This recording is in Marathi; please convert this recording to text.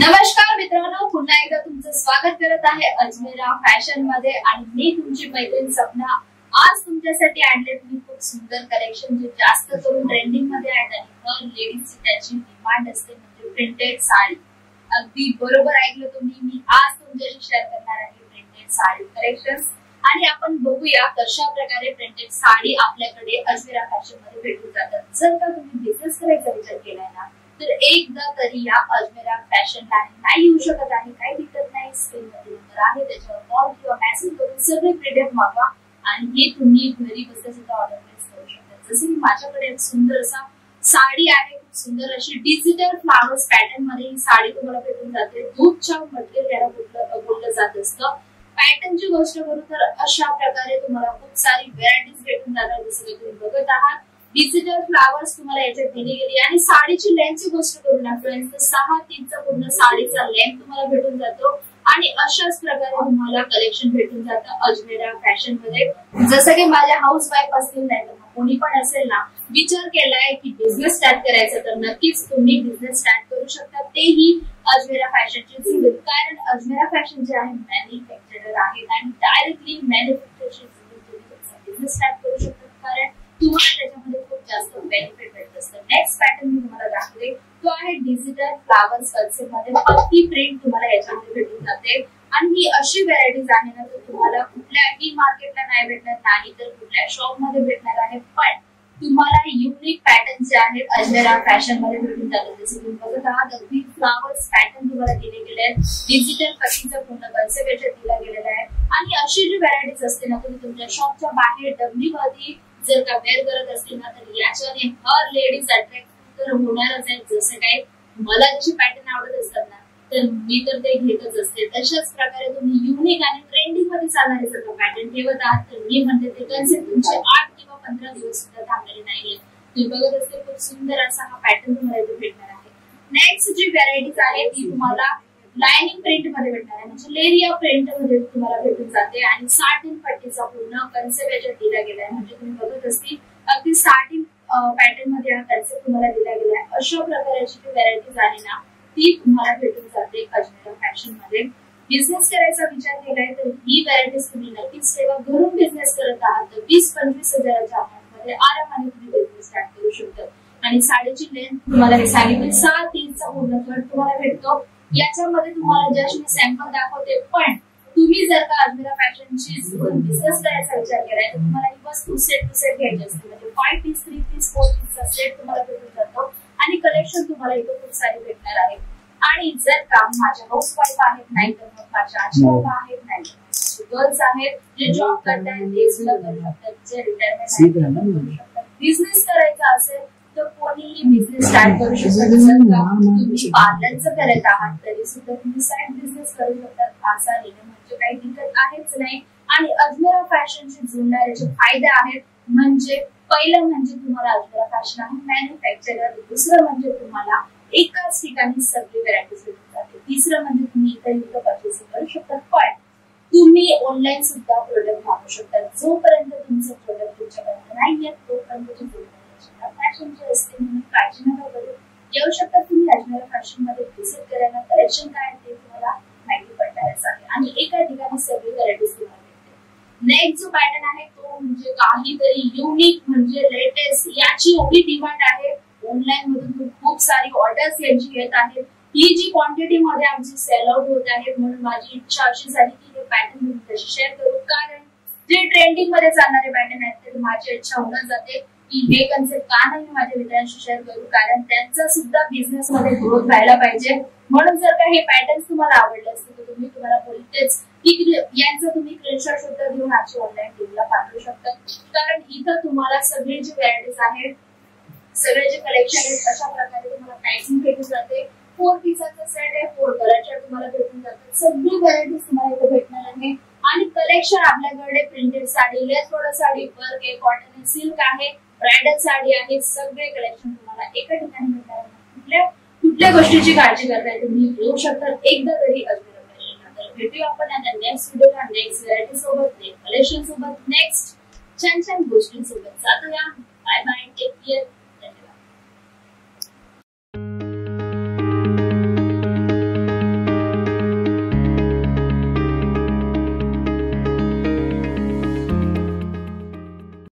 नमस्कार मित्रांनो, पुन्हा एकदा तुमचं स्वागत करत आहे अजमेरा फॅशन मध्ये आणि मी तुमची मैत्रीण सपना। आज तुमच्यासाठी आणले मी खूप सुंदर कलेक्शन जे जास्त करून ट्रेंडिंग मध्ये आहेत आणि हर लेडीजची त्याची डिमांड असते म्हणजे प्रिंटेड साडी। अगदी बरोबर ऐकलं तुम्ही, मी आज तुमच्याशी शेअर करणार आहे प्रिंटेड साडी कलेक्शन्स आणि आपण बघूया कशा प्रकारे प्रिंटेड साडी आपल्याकडे अजमेरा फॅशन मध्ये भेटून जातात। जर का तुम्ही बिझनेस करायचा विचार केलाय ना तर एकदा तरी या अजमेरा फॅशनला नाही येऊ शकत आहे, काही दिक्कत नाही। स्क्रीन मध्ये नंबर आहे, त्याच्यावर कॉल किंवा मेसेज करून सगळे प्रोडक्ट मागवा आणि हे तुम्ही घरी बसल्या सुद्धा ऑर्डर प्लेस करू शकता। जसे की माझ्याकडे एक सुंदर असा साडी आहे, खूप सुंदर अशी डिजिटल फ्लावर्स पॅटर्न मध्ये ही साडी तुम्हाला भेटून जाते। दूधच्या मटेरियल याला बोललं जात असतं। पॅटर्नची गोष्ट करू तर अशा प्रकारे तुम्हाला खूप सारी व्हरायटीज भेटून जातात। जसं की तुम्ही बघत आहात डिजिटल फ्लावर्स तुम्हाला याच्यात दिली गेली आणि साडीची लेंथची गोष्ट करू ना फ्रेंड्स तर 6'3" पूर्ण साडीचा लेंथ तुम्हाला भेटून जातो आणि अशाच प्रकारे तुम्हाला कलेक्शन भेटून जातं अजमेरा फॅशन मध्ये। जसं की माझ्या हाऊस वाईफ असतील नाही तर कोणी पण असेल ना विचार केलाय की बिझनेस स्टार्ट करायचा तर नक्कीच तुम्ही बिझनेस स्टार्ट करू शकता, तेही अजमेरा फॅशनची सुविधा। कारण अजमेरा फॅशन जे आहे मॅन्युफॅक्चरर आहे आणि डायरेक्टली मॅन्युफॅक्चरची बिझनेस स्टार्ट करू शकता कारण तुम्हाला त्याच्यामध्ये खूप जास्त बेनिफिट भेटत असतं। नेक्स्ट पॅटर्न मी तुम्हाला दाखवते तो आहे डिजिटल फ्लावर्स कन्सेप्ट मध्ये पत्ती प्रिंट तुम्हाला याच्यामध्ये भेटून जाते आणि ही अशी व्हरायटीज आहे ना तर तुम्हाला कुठल्याही मार्केटला नाही भेटणार, नाही तर कुठल्या शॉप मध्ये भेटणार आहे, पण तुम्हाला युनिक पॅटर्न जे आहेत अजमेरा फॅशन मध्ये भेटून जातात। जसे तुम्ही बघत आहात अगदी फ्लावर्स पॅटर्न तुम्हाला दिले गेले आहेत, डिजिटल पत्तीचा पूर्ण कन्सेप्ट याच्यात दिला गेलेला आहे आणि अशी जी व्हरायटीज असते ना तुम्ही तुमच्या शॉपच्या बाहेर डब्ल्यू मध्ये जर का वेअर करत असतील ना तर याच्याने हर लेडीज अट्रॅक्ट तर होणारच आहे। जसं काय मला जशी पॅटर्न आवडत असतात ना तर मी तर ते घेतच असते, तशाच प्रकारे तुम्ही युनिक आणि ट्रेंडिंग मध्ये चालणारे जर का पॅटर्न ठेवत आहात तर मी म्हणते ते कन्सेप्ट तुमचे 8 किंवा 15 दिवस सुद्धा थांबलेले नाहीये। तुम्ही बघत असते खूप सुंदर असा हा पॅटर्न तुम्हाला इथे भेटणार आहे। नेक्स्ट जी व्हरायटीज आहे ती तुम्हाला लाइनिंग प्रिंट मध्ये भेटणार आहे म्हणजे लेरिया प्रिंट मध्ये तुम्हाला भेटून जाते आणि साटिन पट्टीचा पूर्ण कन्सेप्ट याच्यात दिला गेला आहे। म्हणजे तुम्ही बघत असतील अगदी साटिन पॅटर्न मध्ये हा कन्सेप्ट तुम्हाला दिला गेला आहे। अशा प्रकारची जी व्हरायटीज आहे ना ती तुम्हाला भेटून जाते अजमेरा फॅशन मध्ये। बिझनेस करायचा विचार केलाय तर ही व्हरायटीज तुम्ही नक्कीच ठेवा। घरून बिझनेस करत आहात तर 20-25 हजाराच्या अमाउंट आरामाने तुम्ही बिझनेस स्टार्ट करू शकता आणि साडीची लेंथ तुम्हाला मी सांगितली 6'3" पूर्ण कट तुम्हाला भेटतो। याच्यामध्ये तुम्हाला जस्ट मी सॅम्पल दाखवते, पण तुम्ही जर का अजमेरा फॅशनची बिझनेस करायचा विचार केलाय तर तुम्हाला ही वस्तू सेट टू सेट घ्यायची असते म्हणजे 5 पीस 3 पीस 4 पीसचा सेट तुम्हाला भेटून जातो आणि कलेक्शन तुम्हाला इथे खूप सारे भेटणार आहे। आणि जर का माझ्या हाऊस वाईफ आहेत नाही तर मग माझ्या आजी बाबा आहेत नाही तर गर्ल्स आहेत जे जॉब करतात ते सुद्धा करू शकतात, जे रिटायरमेंट करू शकतात। बिझनेस करायचा असेल तर कोणीही बिझनेस स्टार्ट करू शकतात। जर का तुम्ही पार्लरचं करत आहात तरी सुद्धा तुम्ही साईड बिझनेस करू शकतात, आसानीने म्हणजे काही दिक्कत आहेच नाही। आणि अजमेरा फॅशनशी जुळणारे फायदे आहेत म्हणजे पहिलं म्हणजे तुम्हाला अजमेरा फॅशन आहे मॅन्युफॅक्चरर, दुसरं म्हणजे तुम्हाला एकाच ठिकाणी सगळी व्हरायटीज भेटून जाते, तिसरं म्हणजे तुम्ही इथं परचेसिंग करू शकता, पण तुम्ही ऑनलाईन सुद्धा प्रोडक्ट मागवू शकता। जोपर्यंत तुमचं प्रोडक्ट तुमच्यापर्यंत नाही येत तोपर्यंत फॅशनचे असते म्हणून काळजी नका करू। येऊ शकता तुम्ही अजमेरा फॅशन मध्ये व्हिजिट करायला, कलेक्शन काय आहे ते तुम्हाला माहिती पडणारच आहे आणि एका ठिकाणी सगळी व्हरायटीज तुम्हाला भेटते। नेक्स्ट जो पॅटर्न आहे तो म्हणजे काहीतरी युनिक म्हणजे लेटेस्ट, याची एवढी डिमांड आहे ऑनलाईन मधून खूप सारी ऑर्डर्स यांची येत आहेत। ही जी क्वांटिटी मध्ये आमची सेल आउट होत आहे म्हणून माझी इच्छा अशी झाली की हे पॅटर्न मी तुमच्याशी शेअर करू कारण जे ट्रेंडिंग मध्ये चालणारे पॅटर्न आहेत ते माझी इच्छा होऊन जाते की हे कन्सेप्ट का नाही माझ्या मित्रांशी शेअर करू कारण त्यांचा सुद्धा बिझनेस मध्ये ग्रोथ व्हायला पाहिजे। म्हणून जर का हे पॅटर्न्स तुम्हाला आवडले असतील तर तुम्ही तुम्हाला बोलतेच की यांचं तुम्ही स्क्रीनशॉट सुद्धा घेऊन आजची ऑनलाईन टीमला पाठवू शकता कारण इथं तुम्हाला सगळी जी व्हरायटीज आहेत सगळे जे कलेक्शन आहेत अशा प्रकारे तुम्हाला प्राइसिंग भेटून जाते। 4 पीसाचा सेट आहे, 4 कलरच्या तुम्हाला भेटून जातात, सगळी व्हरायटीज तुम्हाला इथे भेटणार आहे आणि कलेक्शन आपल्याकडे प्रिंटेड साडी, लेस बॉर्डर साडी, वर्क आहे, कॉटन सिल्क आहे, ब्रायडल साडी आहे, सगळे कलेक्शन तुम्हाला एका ठिकाणी भेटणार आहे। कुठल्या गोष्टीची काळजी करताय तुम्ही येऊ शकता एकदा तरी अजमेरा फॅशनला। तर भेटूया आपण आता नेक्स्ट व्हिडिओला नेक्स्ट व्हरायटी सोबत, नेक्स्ट कलेक्शन सोबत, नेक्स्ट छान छान गोष्टींसोबत। जाऊया, बाय बाय, टेक केअर।